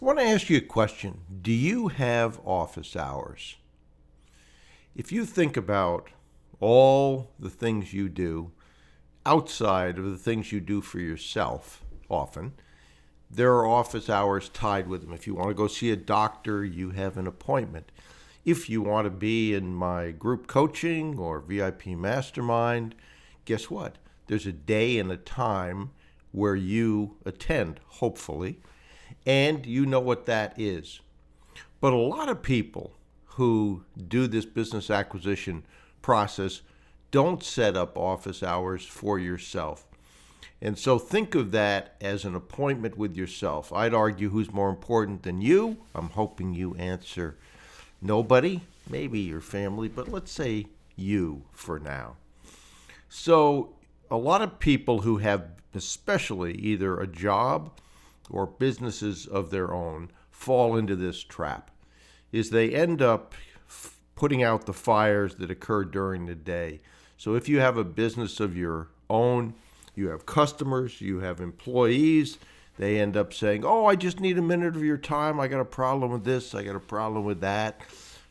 I want to ask you a question. Do you have office hours? If you think about all the things you do outside of the things you do for yourself, often, there are office hours tied with them. If you want to go see a doctor, you have an appointment. If you want to be in my group coaching or VIP mastermind, guess what? There's a day and a time where you attend, hopefully, and you know what that is. But a lot of people who do this business acquisition process don't set up office hours for yourself. And so think of that as an appointment with yourself. I'd argue who's more important than you. I'm hoping you answer nobody, maybe your family, but let's say you for now. So a lot of people who have especially either a job or businesses of their own fall into this trap is they end up putting out the fires that occur during the day. So if you have a business of your own, you have customers, you have employees, they end up saying, oh, I just need a minute of your time. I got a problem with this. I got a problem with that.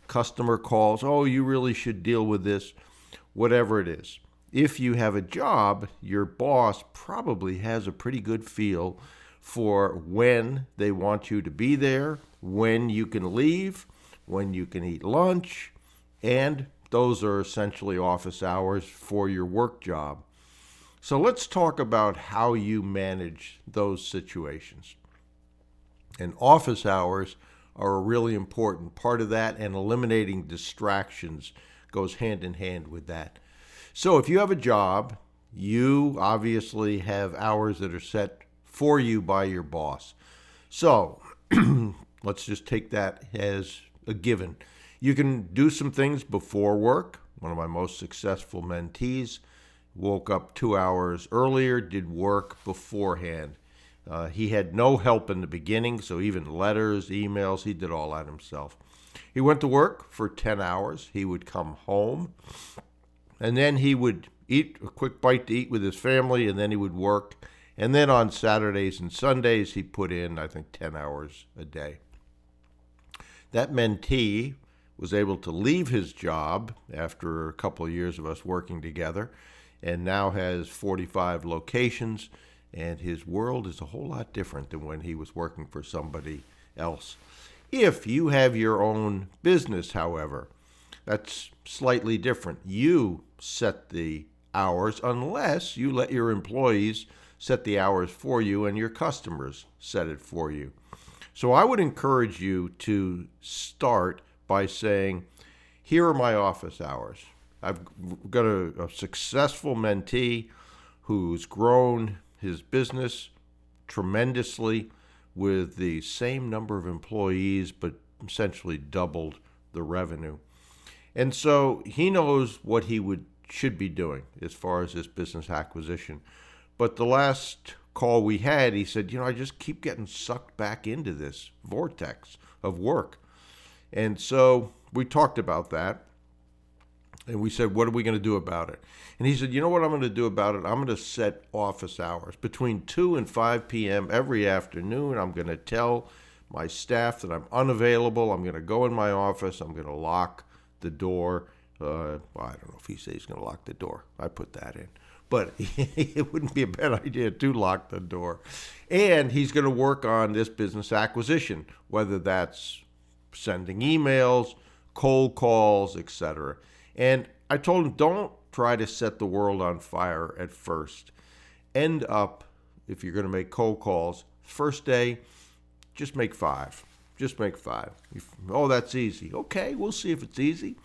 Customer calls, oh, you really should deal with this, whatever it is. If you have a job, your boss probably has a pretty good feel for when they want you to be there, when you can leave, when you can eat lunch, and those are essentially office hours for your work job. So let's talk about how you manage those situations. And office hours are a really important part of that, and eliminating distractions goes hand in hand with that. So if you have a job, you obviously have hours that are set for you by your boss. So let's just take that as a given. You can do some things before work. One of my most successful mentees woke up 2 hours earlier, did work beforehand. He had no help in the beginning, so even letters, emails, he did all that himself. He went to work for 10 hours. He would come home, and then he would eat a quick bite to eat with his family, and then he would work. And then on Saturdays and Sundays, he put in, I think, 10 hours a day. That mentee was able to leave his job after a couple of years of us working together, and now has 45 locations, and his world is a whole lot different than when he was working for somebody else. If you have your own business, however, that's slightly different. You set the hours unless you let your employees set the hours for you and your customers set it for you. So I would encourage you to start by saying, here are my office hours. I've got a successful mentee who's grown his business tremendously with the same number of employees, but essentially doubled the revenue. And so he knows what he should be doing as far as this business acquisition. But the last call we had, he said, I just keep getting sucked back into this vortex of work. And so we talked about that. And we said, what are we going to do about it? And he said, you know what I'm going to do about it? I'm going to set office hours between 2 and 5 p.m. every afternoon. I'm going to tell my staff that I'm unavailable. I'm going to go in my office. I'm going to lock the door. I don't know if he says he's going to lock the door. I put that in. But it wouldn't be a bad idea to lock the door. And he's going to work on this business acquisition, whether that's sending emails, cold calls, etc. And I told him, don't try to set the world on fire at first. End up, if you're going to make cold calls, first day, just make 5. Just make 5. Oh, that's easy. Okay, we'll see if it's easy.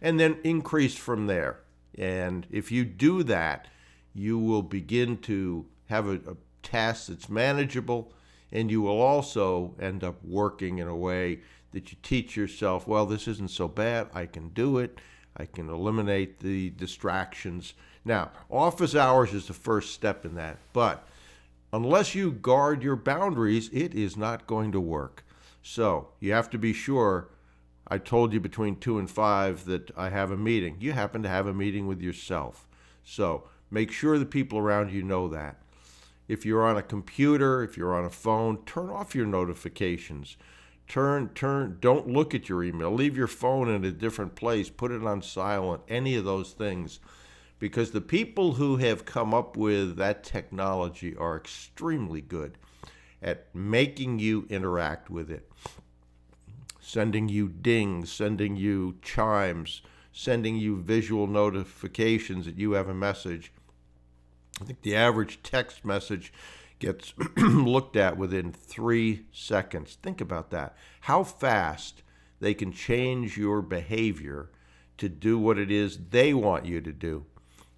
And then increase from there. And if you do that, you will begin to have a task that's manageable, and you will also end up working in a way that you teach yourself, well, this isn't so bad. I can do it. I can eliminate the distractions. Now, office hours is the first step in that, but unless you guard your boundaries, it is not going to work. So you have to be sure. I told you between 2 and 5 that I have a meeting. You happen to have a meeting with yourself. So make sure the people around you know that. If you're on a computer, if you're on a phone, turn off your notifications. Don't look at your email. Leave your phone in a different place. Put it on silent. Any of those things. Because the people who have come up with that technology are extremely good at making you interact with it. Sending you dings, sending you chimes, sending you visual notifications that you have a message. I think the average text message gets looked at within 3 seconds. Think about that. How fast they can change your behavior to do what it is they want you to do.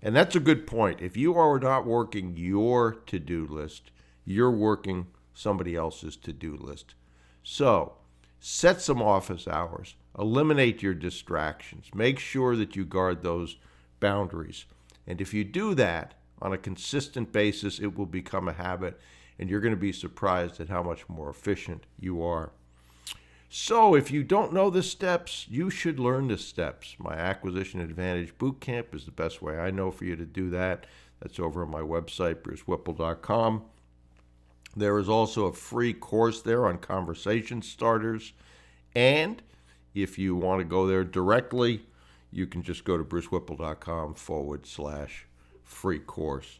And that's a good point. If you are not working your to-do list, you're working somebody else's to-do list. So, set some office hours. Eliminate your distractions. Make sure that you guard those boundaries. And if you do that on a consistent basis, it will become a habit, and you're going to be surprised at how much more efficient you are. So if you don't know the steps, you should learn the steps. My Acquisition Advantage Bootcamp is the best way I know for you to do that. That's over on my website, brucewhipple.com. There is also a free course there on conversation starters. And if you want to go there directly, you can just go to brucewhipple.com/free course.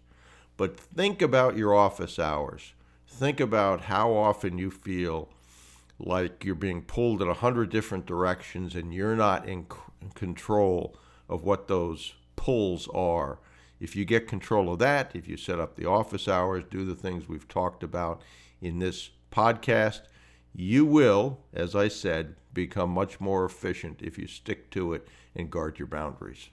But think about your office hours. Think about how often you feel like you're being pulled in 100 different directions and you're not in control of what those pulls are. If you get control of that, if you set up the office hours, do the things we've talked about in this podcast, you will, as I said, become much more efficient if you stick to it and guard your boundaries.